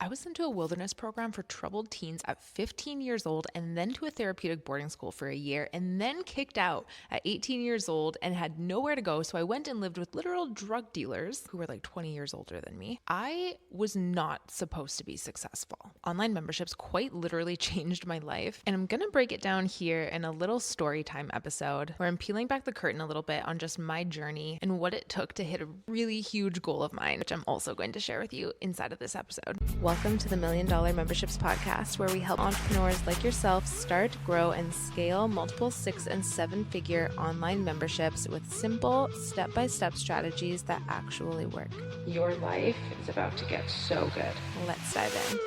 I was sent to a wilderness program for troubled teens at 15 years old and then to a therapeutic boarding school for a year and then kicked out at 18 years old and had nowhere to go. So I went and lived with literal drug dealers who were like 20 years older than me. I was not supposed to be successful. Online memberships quite literally changed my life. And I'm going to break it down here in a little story time episode where I'm peeling back the curtain a little bit on just my journey and what it took to hit a really huge goal of mine, which I'm also going to share with you inside of this episode. Welcome to the $1 Million Memberships Podcast, where we help entrepreneurs like yourself start, grow, and scale multiple 6- and 7-figure online memberships with simple, step-by-step strategies that actually work. Your life is about to get so good. Let's dive in.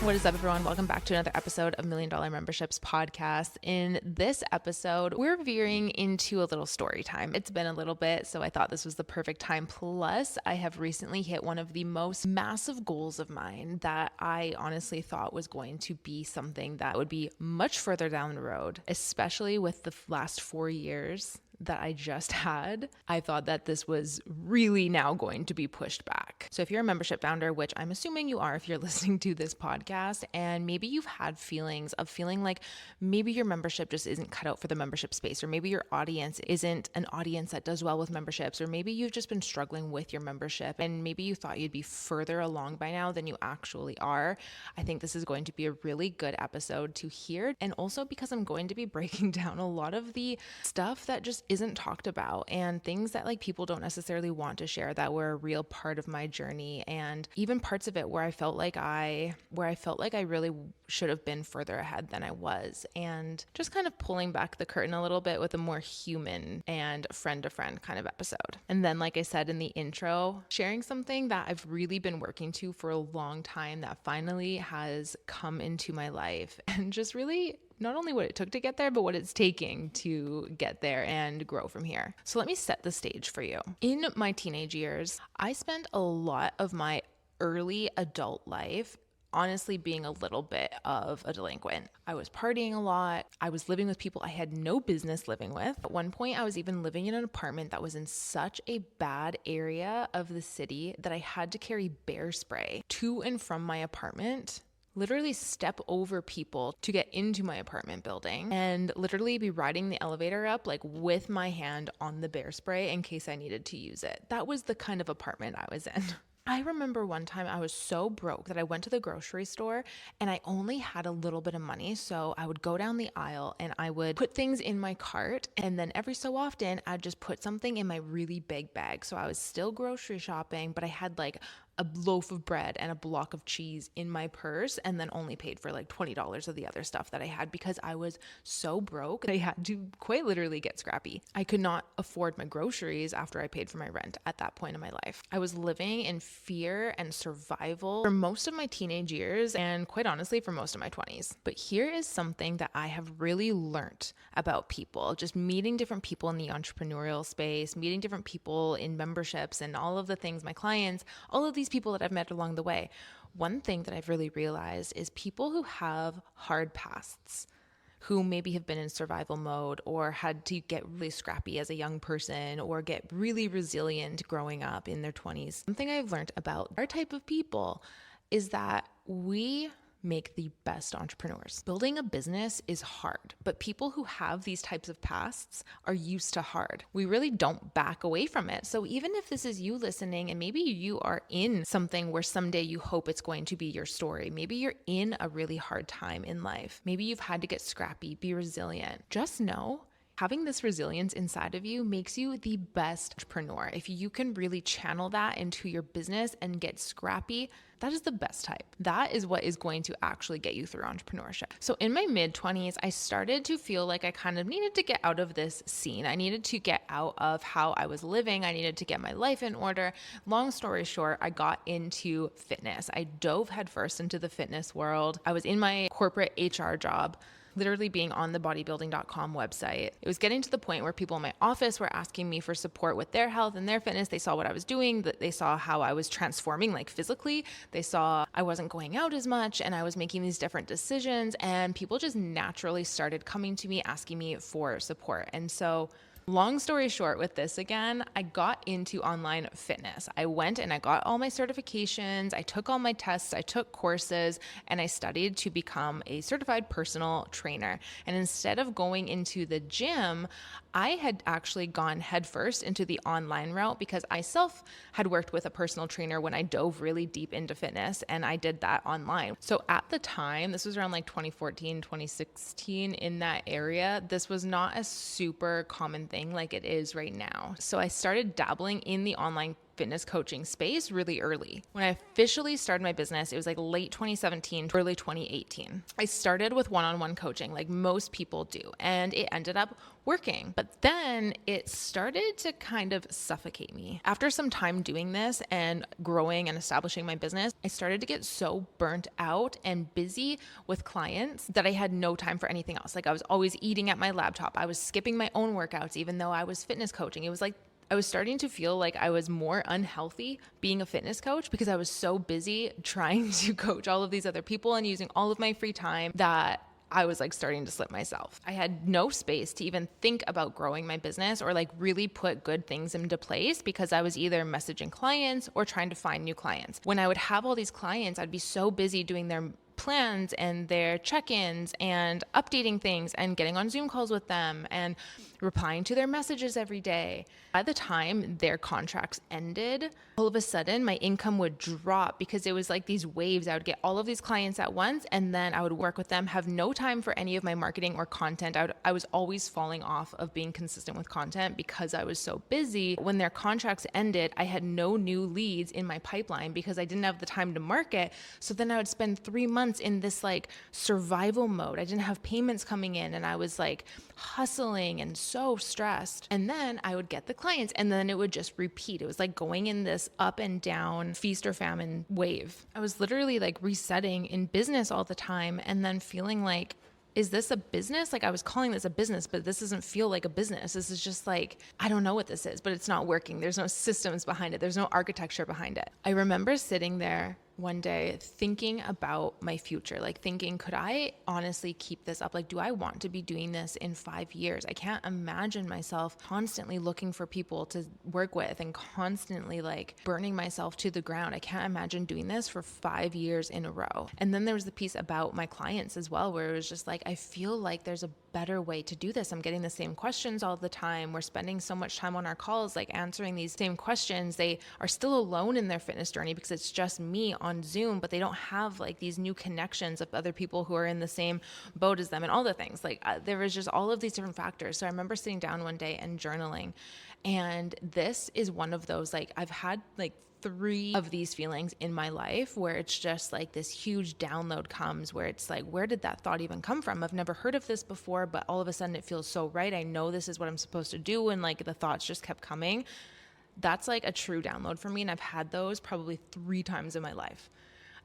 What is up, everyone? Welcome back to another episode of $1 Million Memberships Podcast. In this episode, we're veering into a little story time. It's been a little bit, so I thought this was the perfect time. Plus, I have recently hit one of the most massive goals of mine that I honestly thought was going to be something that would be much further down the road, especially with the last 4 years that I just had. I thought that this was really now going to be pushed back. So if you're a membership founder, which I'm assuming you are if you're listening to this podcast, and maybe you've had feelings of feeling like maybe your membership just isn't cut out for the membership space, or maybe your audience isn't an audience that does well with memberships, or maybe you've just been struggling with your membership and maybe you thought you'd be further along by now than you actually are, I think this is going to be a really good episode to hear. And also because I'm going to be breaking down a lot of the stuff that just isn't talked about and things that like people don't necessarily want to share that were a real part of my journey, and even parts of it where I felt like I really should have been further ahead than I was, and just kind of pulling back the curtain a little bit with a more human and friend to friend kind of episode. And then, like I said in the intro, sharing something that I've really been working to for a long time that finally has come into my life, and just really not only what it took to get there, but what it's taking to get there and grow from here. So let me set the stage for you. In my teenage years, I spent a lot of my early adult life honestly being a little bit of a delinquent. I was partying a lot. I was living with people I had no business living with. At one point, I was even living in an apartment that was in such a bad area of the city that I had to carry bear spray to and from my apartment, literally step over people to get into my apartment building, and literally be riding the elevator up like with my hand on the bear spray in case I needed to use it. That was the kind of apartment I was in. I remember one time I was so broke that I went to the grocery store and I only had a little bit of money. So I would go down the aisle and I would put things in my cart, and then every so often I'd just put something in my really big bag. So I was still grocery shopping, but I had like a loaf of bread and a block of cheese in my purse, and then only paid for like $20 of the other stuff that I had because I was so broke. I had to quite literally get scrappy. I could not afford my groceries after I paid for my rent at that point in my life. I was living in fear and survival for most of my teenage years, and quite honestly for most of my 20s. But here is something that I have really learned about people, just meeting different people in the entrepreneurial space, meeting different people in memberships and all of the things, my clients, all of these people that I've met along the way. One thing that I've really realized is people who have hard pasts, who maybe have been in survival mode or had to get really scrappy as a young person or get really resilient growing up in their 20s. Something I've learned about our type of people is that we make the best entrepreneurs. Building a business is hard, but people who have these types of pasts are used to hard. We really don't back away from it. So even if this is you listening and maybe you are in something where someday you hope it's going to be your story, maybe you're in a really hard time in life, maybe you've had to get scrappy, be resilient, just know having this resilience inside of you makes you the best entrepreneur. If you can really channel that into your business and get scrappy, that is the best type. That is what is going to actually get you through entrepreneurship. So in my mid-20s, I started to feel like I kind of needed to get out of this scene. I needed to get out of how I was living. I needed to get my life in order. Long story short, I got into fitness. I dove headfirst into the fitness world. I was in my corporate HR job, literally being on the bodybuilding.com website. It was getting to the point where people in my office were asking me for support with their health and their fitness. They saw what I was doing, that they saw how I was transforming, like physically. They saw I wasn't going out as much and I was making these different decisions, and people just naturally started coming to me, asking me for support. And so Long story short with this again, I got into online fitness. I went and I got all my certifications, I took all my tests, I took courses, and I studied to become a certified personal trainer. And instead of going into the gym, I had actually gone headfirst into the online route because I myself had worked with a personal trainer when I dove really deep into fitness, and I did that online. So at the time, this was around like 2014, 2016, in that area, this was not a super common thing like it is right now. So I started dabbling in the online fitness coaching space really early. When I officially started my business, it was like late 2017, early 2018. I started with one-on-one coaching like most people do, and it ended up working. But then it started to kind of suffocate me. After some time doing this and growing and establishing my business, I started to get so burnt out and busy with clients that I had no time for anything else. Like I was always eating at my laptop. I was skipping my own workouts, even though I was fitness coaching. It was like I was starting to feel like I was more unhealthy being a fitness coach because I was so busy trying to coach all of these other people and using all of my free time that I was like starting to slip myself. I had no space to even think about growing my business or like really put good things into place because I was either messaging clients or trying to find new clients. When I would have all these clients, I'd be so busy doing their plans and their check-ins and updating things and getting on Zoom calls with them and replying to their messages every day. By the time their contracts ended, all of a sudden my income would drop because it was like these waves. I would get all of these clients at once and then I would work with them, have no time for any of my marketing or content. I was always falling off of being consistent with content because I was so busy. When their contracts ended, I had no new leads in my pipeline because I didn't have the time to market. So then I would spend 3 months in this like survival mode. I didn't have payments coming in and I was like hustling and so stressed. And then I would get the clients and then it would just repeat. It was like going in this up and down feast or famine wave. I was literally like resetting in business all the time and then feeling like, is this a business? Like I was calling this a business, but this doesn't feel like a business. This is just like, I don't know what this is, but it's not working. There's no systems behind it. There's no architecture behind it. I remember sitting there one day thinking about my future, like thinking, could I honestly keep this up? Like, do I want to be doing this in 5 years? I can't imagine myself constantly looking for people to work with and constantly like burning myself to the ground. I can't imagine doing this for 5 years in a row. And then there was the piece about my clients as well, where it was just like, I feel like there's a better way to do this. I'm getting the same questions all the time. We're spending so much time on our calls, like answering these same questions. They are still alone in their fitness journey because it's just me on Zoom, but they don't have like these new connections of other people who are in the same boat as them and all the things. Like there was just all of these different factors. So I remember sitting down one day and journaling. And this is one of those, like I've had like 3 of these feelings in my life where it's just like this huge download comes where it's like, where did that thought even come from? I've never heard of this before, but all of a sudden it feels so right. I know this is what I'm supposed to do. And like the thoughts just kept coming. That's like a true download for me. And I've had those probably 3 times in my life.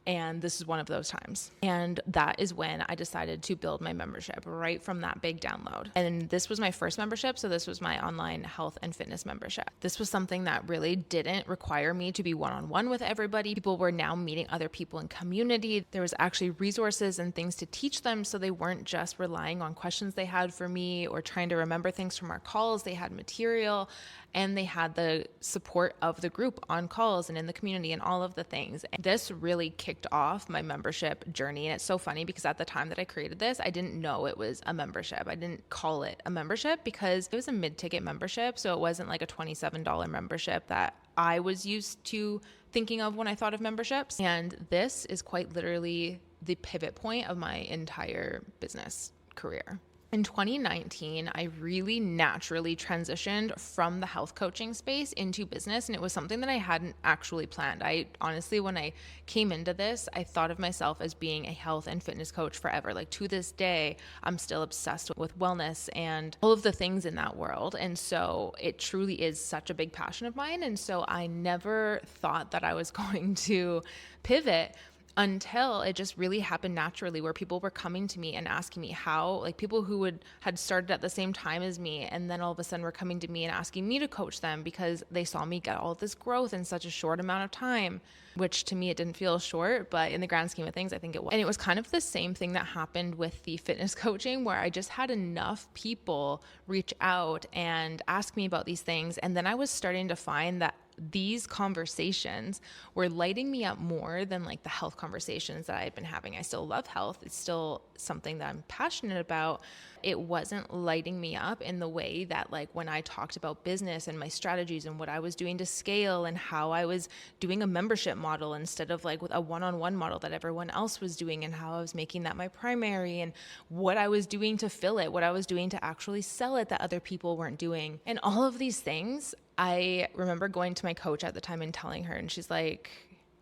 And this is one of those times. And that is when I decided to build my membership right from that big download. And this was my first membership. So this was my online health and fitness membership. This was something that really didn't require me to be one-on-one with everybody. People were now meeting other people in community. There was actually resources and things to teach them. So they weren't just relying on questions they had for me or trying to remember things from our calls. They had material and they had the support of the group on calls and in the community and all of the things. And this really kicked off my membership journey. And it's so funny because at the time that I created this, I didn't know it was a membership. I didn't call it a membership because it was a mid-ticket membership. So it wasn't like a $27 membership that I was used to thinking of when I thought of memberships. And this is quite literally the pivot point of my entire business career. In 2019, I really naturally transitioned from the health coaching space into business, and it was something that I hadn't actually planned. I honestly, when I came into this, I thought of myself as being a health and fitness coach forever. Like to this day, I'm still obsessed with wellness and all of the things in that world. And so it truly is such a big passion of mine. And so I never thought that I was going to pivot until it just really happened naturally, where people were coming to me and asking me how, like people who had started at the same time as me, and then all of a sudden were coming to me and asking me to coach them because they saw me get all this growth in such a short amount of time, which to me it didn't feel short, but in the grand scheme of things I think it was. And it was kind of the same thing that happened with the fitness coaching, where I just had enough people reach out and ask me about these things, and then I was starting to find that these conversations were lighting me up more than like the health conversations that I had been having. I still love health. It's still something that I'm passionate about. It wasn't lighting me up in the way that like when I talked about business and my strategies and what I was doing to scale and how I was doing a membership model instead of like with a one-on-one model that everyone else was doing, and how I was making that my primary, and what I was doing to fill it, what I was doing to actually sell it that other people weren't doing. And all of these things, I remember going to my coach at the time and telling her, and she's like,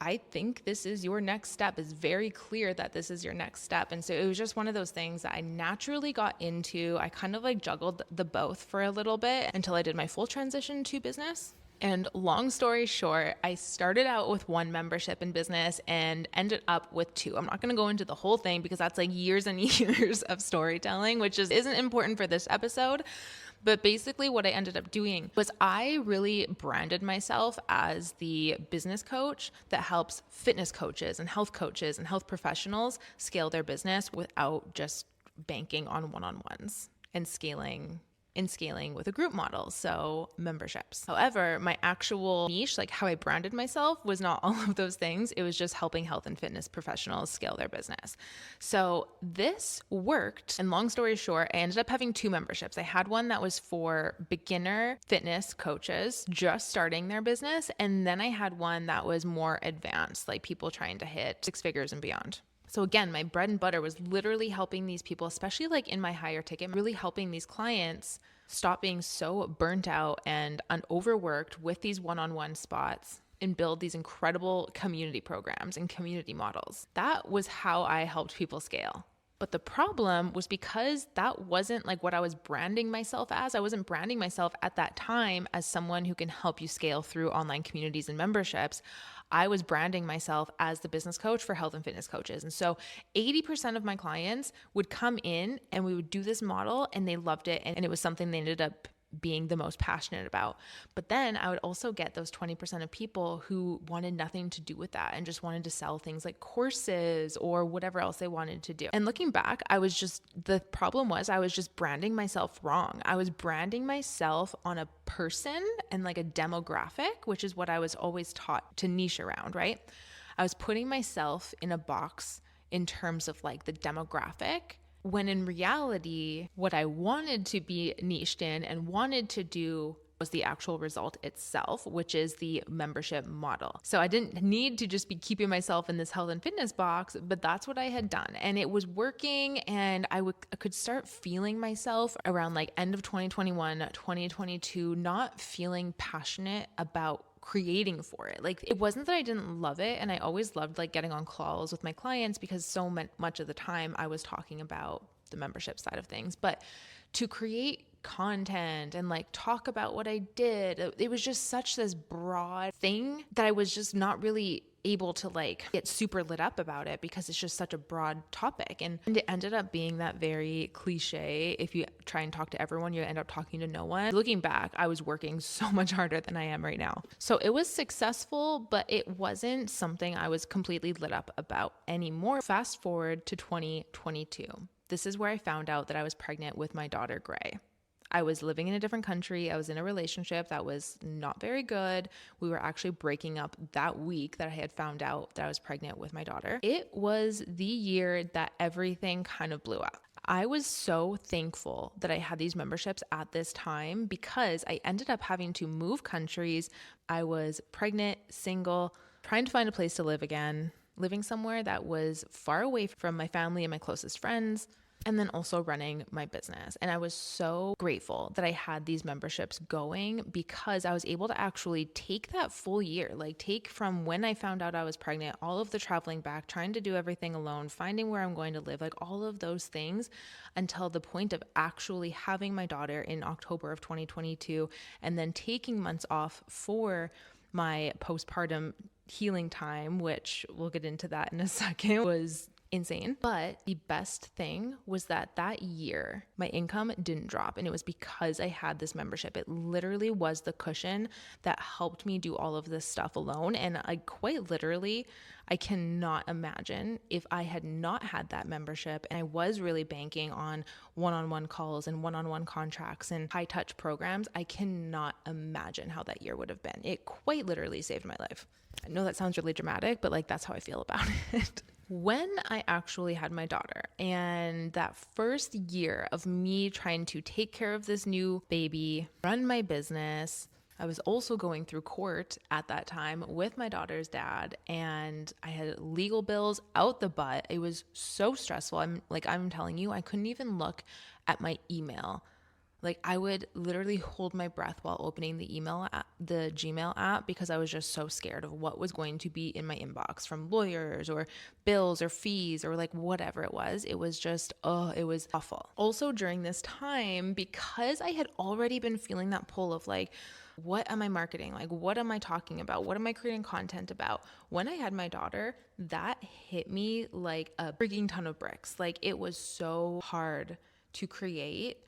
I think this is your next step. It's very clear that this is your next step. And so it was just one of those things that I naturally got into. I kind of like juggled the both for a little bit until I did my full transition to business. And long story short, I started out with one membership in business and ended up with two. I'm not going to go into the whole thing because that's like years and years of storytelling, which isn't important for this episode. But basically what I ended up doing was I really branded myself as the business coach that helps fitness coaches and health professionals scale their business without just banking on one-on-ones and scaling with a group model, so memberships. However, my actual niche, like how I branded myself, was not all of those things. It was just helping health and fitness professionals scale their business. So this worked. And long story short, I ended up having two memberships. I had one that was for beginner fitness coaches just starting their business. And then I had one that was more advanced, like people trying to hit six figures and beyond. So again, my bread and butter was literally helping these people, especially like in my higher ticket, really helping these clients stop being so burnt out and overworked with these one-on-one spots and build these incredible community programs and community models. That was how I helped people scale. But the problem was because that wasn't like what I was branding myself as. I wasn't branding myself at that time as someone who can help you scale through online communities and memberships. I was branding myself as the business coach for health and fitness coaches. And so 80% of my clients would come in and we would do this model and they loved it. And it was something they ended up being the most passionate about. But then I would also get those 20% of people who wanted nothing to do with that and just wanted to sell things like courses or whatever else they wanted to do. And looking back, the problem was I was just branding myself wrong. I was branding myself on a person and like a demographic, which is what I was always taught to niche around, right? I was putting myself in a box in terms of like the demographic, when in reality, what I wanted to be niched in and wanted to do was the actual result itself, which is the membership model. So I didn't need to just be keeping myself in this health and fitness box, but that's what I had done. And it was working, and I could start feeling myself around like end of 2021, 2022, not feeling passionate about creating for it. Like it wasn't that I didn't love it, and I always loved like getting on calls with my clients because so much of the time I was talking about the membership side of things. But to create content and like talk about what I did, it was just such this broad thing that I was just not really able to like get super lit up about it because it's just such a broad topic. And it ended up being that very cliche, if you try and talk to everyone, you end up talking to no one. Looking back, I was working so much harder than I am right now. So it was successful, but it wasn't something I was completely lit up about anymore. Fast forward to 2022. This is where I found out that I was pregnant with my daughter, Gray. I was living in a different country. I was in a relationship that was not very good. We were actually breaking up that week that I had found out that I was pregnant with my daughter. It was the year that everything kind of blew up. I was so thankful that I had these memberships at this time because I ended up having to move countries. I was pregnant, single, trying to find a place to live again, living somewhere that was far away from my family and my closest friends, and then also running my business. And I was so grateful that I had these memberships going because I was able to actually take that full year, like take from when I found out I was pregnant, all of the traveling back, trying to do everything alone, finding where I'm going to live, like all of those things until the point of actually having my daughter in October of 2022, and then taking months off for my postpartum healing time, which we'll get into that in a second, was insane. But the best thing was that year, my income didn't drop. And it was because I had this membership. It literally was the cushion that helped me do all of this stuff alone. And I quite literally, I cannot imagine if I had not had that membership and I was really banking on one-on-one calls and one-on-one contracts and high touch programs. I cannot imagine how that year would have been. It quite literally saved my life. I know that sounds really dramatic, but like that's how I feel about it. When I actually had my daughter and that first year of me trying to take care of this new baby, run my business, I was also going through court at that time with my daughter's dad, and I had legal bills out the butt. It was so stressful. I'm telling you, I couldn't even look at my email. Like I would literally hold my breath while opening the Gmail app, because I was just so scared of what was going to be in my inbox from lawyers or bills or fees or like whatever it was. It was just, it was awful. Also during this time, because I had already been feeling that pull of like, what am I marketing? Like, what am I talking about? What am I creating content about? When I had my daughter, that hit me like a freaking ton of bricks. Like it was so hard to create.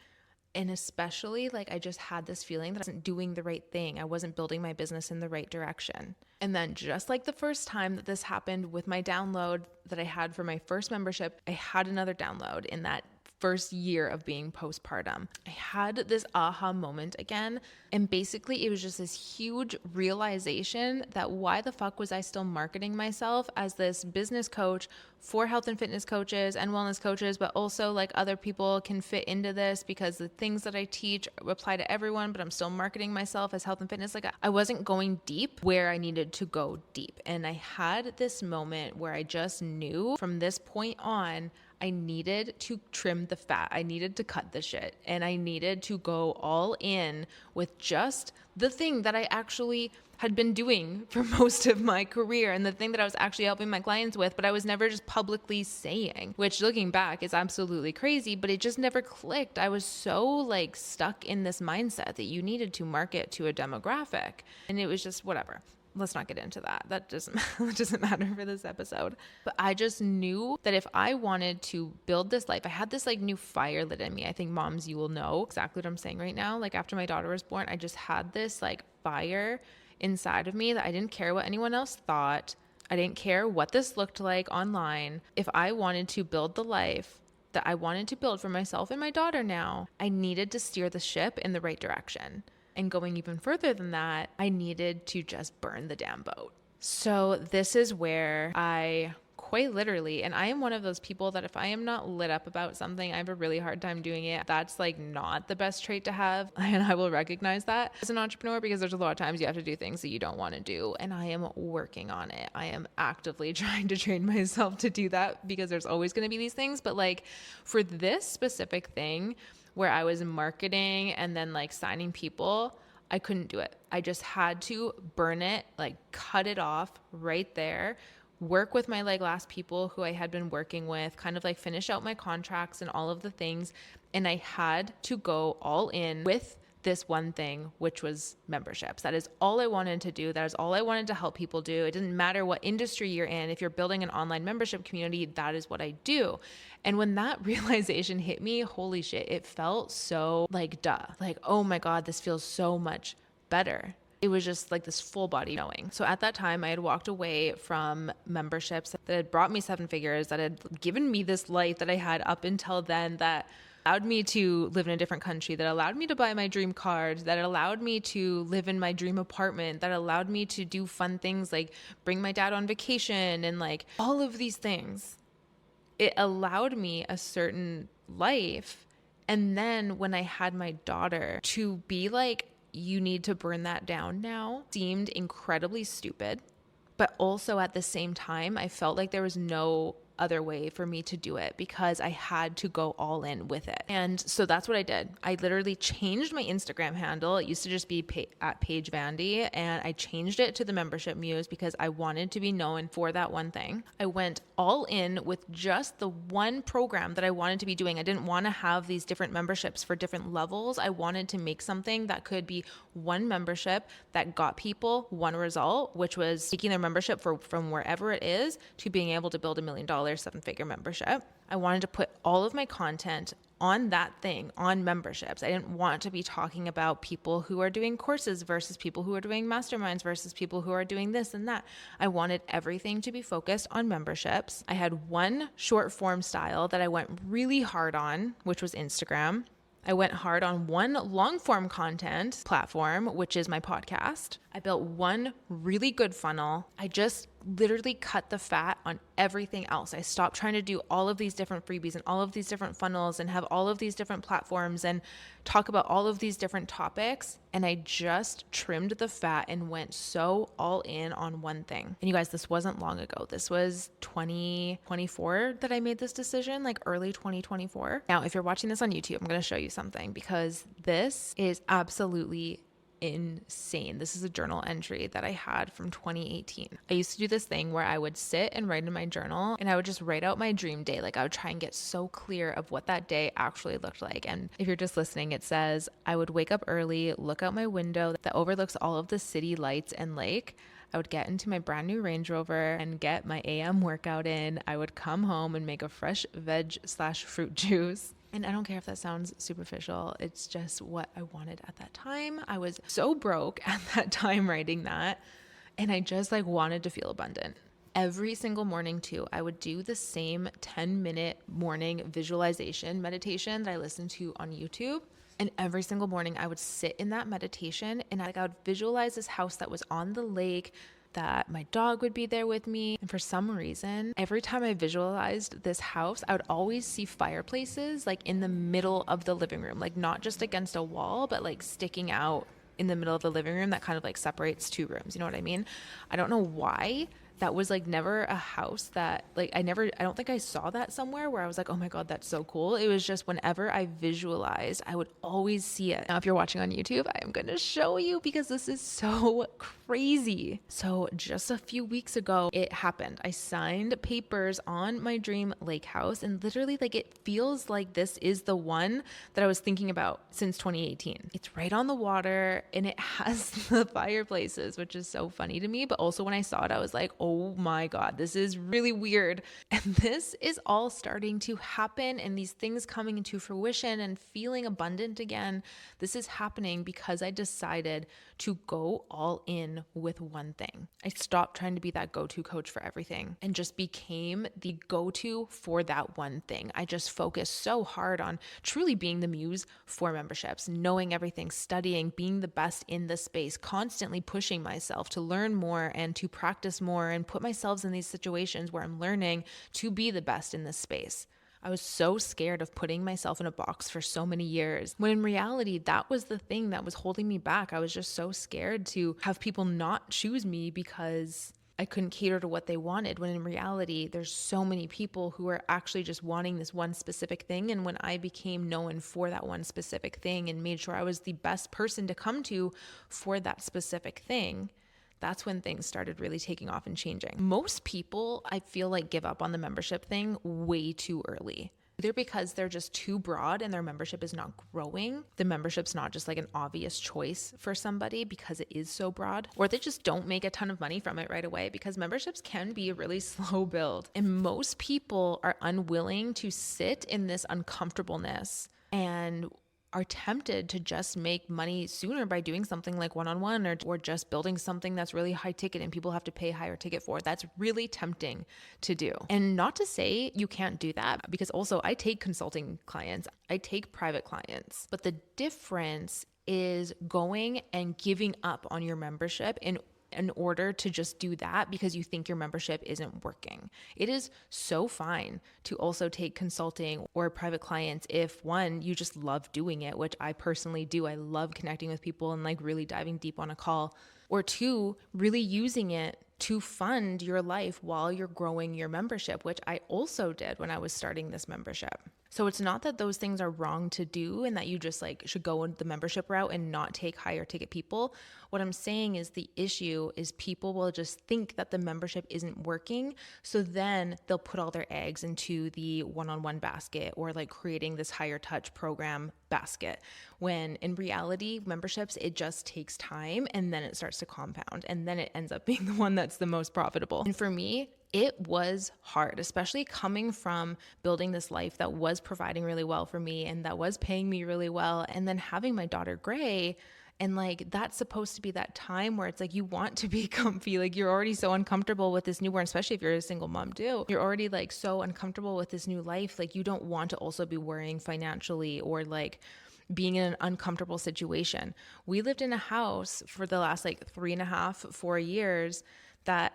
And especially like I just had this feeling that I wasn't doing the right thing. I wasn't building my business in the right direction. And then just like the first time that this happened with my download that I had for my first membership, I had another download in that first year of being postpartum. I had this aha moment again. And basically it was just this huge realization that why the fuck was I still marketing myself as this business coach for health and fitness coaches and wellness coaches, but also like other people can fit into this because the things that I teach apply to everyone, but I'm still marketing myself as health and fitness. Like I wasn't going deep where I needed to go deep. And I had this moment where I just knew from this point on, I needed to trim the fat. I needed to cut the shit. And I needed to go all in with just the thing that I actually had been doing for most of my career and the thing that I was actually helping my clients with, but I was never just publicly saying, which looking back is absolutely crazy, but it just never clicked. I was so like stuck in this mindset that you needed to market to a demographic, and it was just whatever. Let's not get into that. That doesn't matter for this episode. But I just knew that if I wanted to build this life, I had this like new fire lit in me. I think moms, you will know exactly what I'm saying right now. Like after my daughter was born, I just had this like fire inside of me that I didn't care what anyone else thought. I didn't care what this looked like online. If I wanted to build the life that I wanted to build for myself and my daughter now, I needed to steer the ship in the right direction. And going even further than that, I needed to just burn the damn boat. So this is where I quite literally, and I am one of those people that if I am not lit up about something, I have a really hard time doing it. That's like not the best trait to have. And I will recognize that as an entrepreneur, because there's a lot of times you have to do things that you don't want to do. And I am working on it. I am actively trying to train myself to do that, because there's always going to be these things. But like for this specific thing, where I was marketing and then like signing people, I couldn't do it. I just had to burn it, like cut it off right there, work with my like last people who I had been working with, kind of like finish out my contracts and all of the things. And I had to go all in with this one thing, which was memberships. That is all I wanted to do. That is all I wanted to help people do. It didn't matter what industry you're in. If you're building an online membership community, that is what I do. And when that realization hit me, holy shit, it felt so like duh. Like, oh my God, this feels so much better. It was just like this full body knowing. So at that time, I had walked away from memberships that had brought me 7 figures, that had given me this life that I had up until then, that allowed me to live in a different country, that allowed me to buy my dream cars, that allowed me to live in my dream apartment, that allowed me to do fun things like bring my dad on vacation and like all of these things. It allowed me a certain life. And then when I had my daughter, to be like, you need to burn that down now, seemed incredibly stupid. But also at the same time, I felt like there was no other way for me to do it because I had to go all in with it. And so that's what I did. I literally changed my Instagram handle. It used to just be at Paige Vandy, and I changed it to the Membership Muse because I wanted to be known for that one thing. I went all in with just the one program that I wanted to be doing. I didn't want to have these different memberships for different levels. I wanted to make something that could be one membership that got people one result, which was taking their membership from wherever it is to being able to build $1 million 7-figure membership. I wanted to put all of my content on that thing, on memberships. I didn't want to be talking about people who are doing courses versus people who are doing masterminds versus people who are doing this and that. I wanted everything to be focused on memberships. I had one short form style that I went really hard on, which was Instagram. I went hard on one long form content platform, which is my podcast. I built one really good funnel. I just literally cut the fat on everything else. I stopped trying to do all of these different freebies and all of these different funnels and have all of these different platforms and talk about all of these different topics. And I just trimmed the fat and went so all in on one thing. And you guys, this wasn't long ago. This was 2024 that I made this decision, like early 2024. Now, if you're watching this on YouTube, I'm going to show you something because this is absolutely insane. This is a journal entry that I had from 2018. I used to do this thing where I would sit and write in my journal and I would just write out my dream day. Like I would try and get so clear of what that day actually looked like. And if you're just listening, it says I would wake up early, look out my window that overlooks all of the city lights and lake. I would get into my brand new Range Rover and get my AM workout in. I would come home and make a fresh veg/fruit juice. And I don't care if that sounds superficial. It's just what I wanted at that time. I was so broke at that time writing that. And I just like wanted to feel abundant. Every single morning too, I would do the same 10-minute morning visualization meditation that I listened to on YouTube. And every single morning I would sit in that meditation and I would visualize this house that was on the lake, that my dog would be there with me. And for some reason, every time I visualized this house, I would always see fireplaces like in the middle of the living room, like not just against a wall, but like sticking out in the middle of the living room that kind of like separates two rooms. You know what I mean? I don't know why. That was like never a house that like I don't think I saw that somewhere where I was like, oh my God, that's so cool. It was just whenever I visualized, I would always see it. Now, if you're watching on YouTube, I am going to show you because this is so crazy. So just a few weeks ago, it happened. I signed papers on my dream lake house and literally like it feels like this is the one that I was thinking about since 2018. It's right on the water and it has the fireplaces, which is so funny to me. But also when I saw it, I was like, oh my God, this is really weird. And this is all starting to happen and these things coming into fruition and feeling abundant again. This is happening because I decided to go all in with one thing. I stopped trying to be that go-to coach for everything and just became the go-to for that one thing. I just focused so hard on truly being the muse for memberships, knowing everything, studying, being the best in the space, constantly pushing myself to learn more and to practice more and put myself in these situations where I'm learning to be the best in this space. I was so scared of putting myself in a box for so many years, when in reality, that was the thing that was holding me back. I was just so scared to have people not choose me because I couldn't cater to what they wanted, when in reality, there's so many people who are actually just wanting this one specific thing. And when I became known for that one specific thing and made sure I was the best person to come to for that specific thing, that's when things started really taking off and changing. Most people, I feel like, give up on the membership thing way too early. Either because they're just too broad and their membership is not growing. The membership's not just like an obvious choice for somebody because it is so broad, or they just don't make a ton of money from it right away, because memberships can be a really slow build. And most people are unwilling to sit in this uncomfortableness and are tempted to just make money sooner by doing something like one-on-one or just building something that's really high ticket and people have to pay higher ticket for. That's really tempting to do. And not to say you can't do that, because also I take consulting clients, I take private clients, but the difference is going and giving up on your membership in order to just do that because you think your membership isn't working. It is so fine to also take consulting or private clients if, one, you just love doing it, which I personally do. I love connecting with people and like really diving deep on a call. Or two, really using it to fund your life while you're growing your membership, which I also did when I was starting this membership. So it's not that those things are wrong to do and that you just like should go the membership route and not take higher ticket people. What I'm saying is the issue is people will just think that the membership isn't working. So then they'll put all their eggs into the one-on-one basket or like creating this higher touch program basket. When in reality, memberships, it just takes time and then it starts to compound and then it ends up being the one that's the most profitable. And for me, it was hard, especially coming from building this life that was providing really well for me and that was paying me really well. And then having my daughter Gray, and like that's supposed to be that time where it's like you want to be comfy. Like you're already so uncomfortable with this newborn, especially if you're a single mom too. You're already like so uncomfortable with this new life. Like you don't want to also be worrying financially or like being in an uncomfortable situation. We lived in a house for the last like 3.5, 4 years that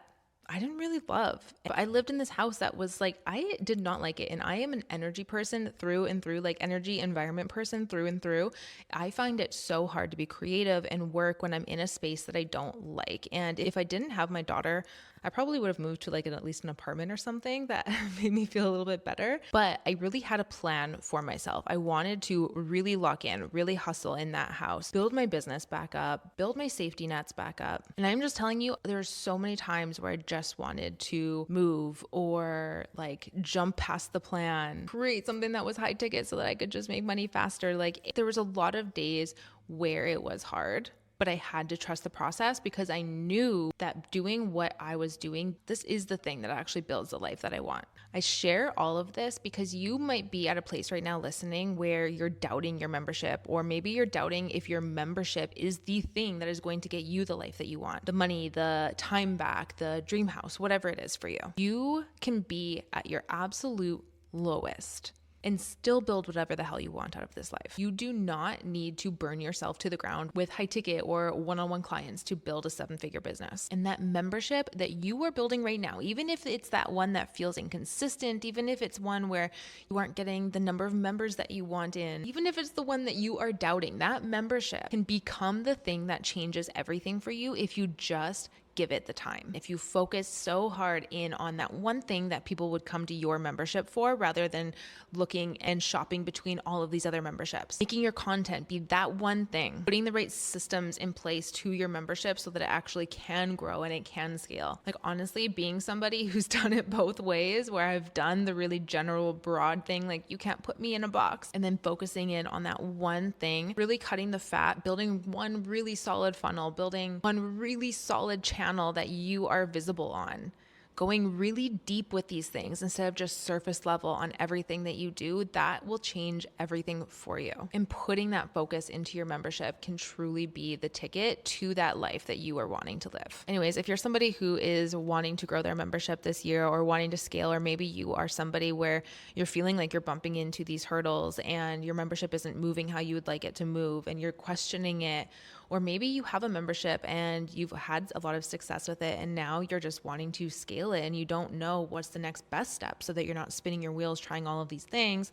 I didn't really love. I lived in this house that was like, I did not like it. And I am an energy person through and through, like energy environment person through and through. I find it so hard to be creative and work when I'm in a space that I don't like. And if I didn't have my daughter, I probably would have moved to like at least an apartment or something that made me feel a little bit better. But I really had a plan for myself. I wanted to really lock in, really hustle in that house, build my business back up, build my safety nets back up. And I'm just telling you, there's so many times where I just wanted to move or like jump past the plan, create something that was high ticket so that I could just make money faster. Like there was a lot of days where it was hard, but I had to trust the process because I knew that doing what I was doing, this is the thing that actually builds the life that I want. I share all of this because you might be at a place right now listening where you're doubting your membership, or maybe you're doubting if your membership is the thing that is going to get you the life that you want, the money, the time back, the dream house, whatever it is for you. You can be at your absolute lowest and still build whatever the hell you want out of this life. You do not need to burn yourself to the ground with high ticket or one-on-one clients to build a 7-figure business. And that membership that you are building right now, even if it's that one that feels inconsistent, even if it's one where you aren't getting the number of members that you want in, even if it's the one that you are doubting, that membership can become the thing that changes everything for you if you just give it the time. If you focus so hard in on that one thing that people would come to your membership for rather than looking and shopping between all of these other memberships, making your content be that one thing, putting the right systems in place to your membership so that it actually can grow and it can scale. Like honestly, being somebody who's done it both ways, where I've done the really general broad thing, like you can't put me in a box, and then focusing in on that one thing, really cutting the fat, building one really solid funnel, building one really solid channel that you are visible on, going really deep with these things instead of just surface level on everything that you do, that will change everything for you. And putting that focus into your membership can truly be the ticket to that life that you are wanting to live. Anyways, if you're somebody who is wanting to grow their membership this year or wanting to scale, or maybe you are somebody where you're feeling like you're bumping into these hurdles and your membership isn't moving how you would like it to move and you're questioning it, or maybe you have a membership and you've had a lot of success with it and now you're just wanting to scale it and you don't know what's the next best step so that you're not spinning your wheels trying all of these things,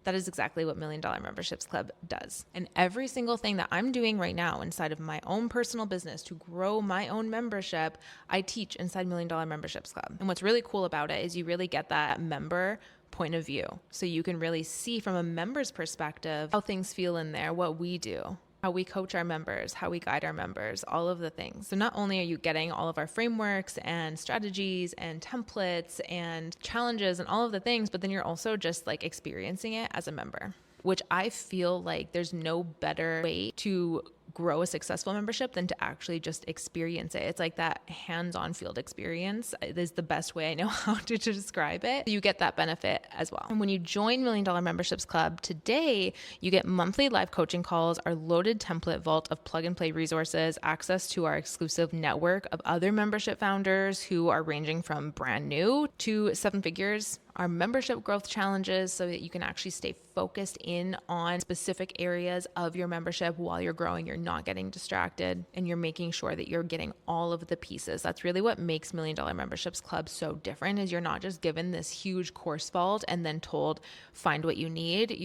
that is exactly what $1 Million Memberships Club does. And every single thing that I'm doing right now inside of my own personal business to grow my own membership, I teach inside $1 Million Memberships Club. And what's really cool about it is you really get that member point of view. So you can really see from a member's perspective how things feel in there, what we do, how we coach our members, how we guide our members, all of the things. So not only are you getting all of our frameworks and strategies and templates and challenges and all of the things, but then you're also just like experiencing it as a member, which I feel like there's no better way to grow a successful membership than to actually just experience it. It's like that hands-on field experience is the best way I know how to describe it. You get that benefit as well. And when you join $1 Million Memberships Club today, you get monthly live coaching calls, our loaded template vault of plug and play resources, access to our exclusive network of other membership founders who are ranging from brand new to 7 figures our membership growth challenges so that you can actually stay focused in on specific areas of your membership while you're growing. You're not getting distracted and you're making sure that you're getting all of the pieces. That's really what makes $1 Million Memberships Club so different, is you're not just given this huge course vault and then told, find what you need.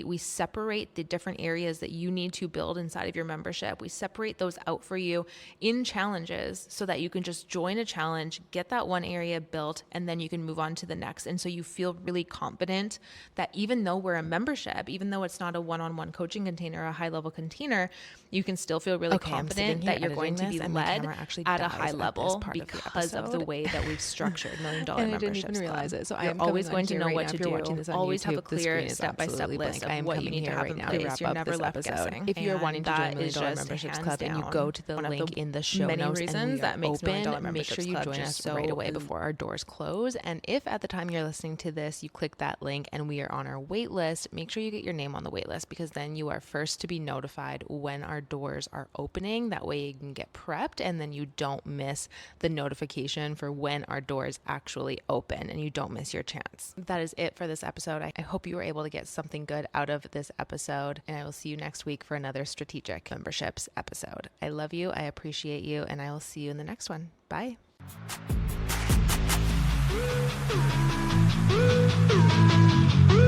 We separate the different areas that you need to build inside of your membership. We separate those out for you in challenges so that you can just join a challenge, get that one area built, and then you can move on to the next. And so you feel really confident that even though we're a membership, even though it's not a one-on-one coaching container, a high-level container, you can still feel really confident that you're going to be led at a high level because of the way that we've structured $1 Million Memberships. I didn't even realize it. So you're always going to know what to do. Always have a clear step-by-step list of what you need to have in place. You're never left guessing. If you're wanting to join $1 Million Memberships Club and you go to the link in the show notes and that makes $1 Million Make sure you join us right away before our doors close. And if at the time you're listening to this, you click that link and we are on our wait list, make sure you get your name on the wait list, because then you are first to be notified when our doors are opening. That way you can get prepped and then you don't miss the notification for when our doors actually open and you don't miss your chance. That is it for this episode. I hope you were able to get something good out of this episode, and I will see you next week for another strategic memberships episode. I love you. I appreciate you, and I will see you in the next one. Bye. Woo!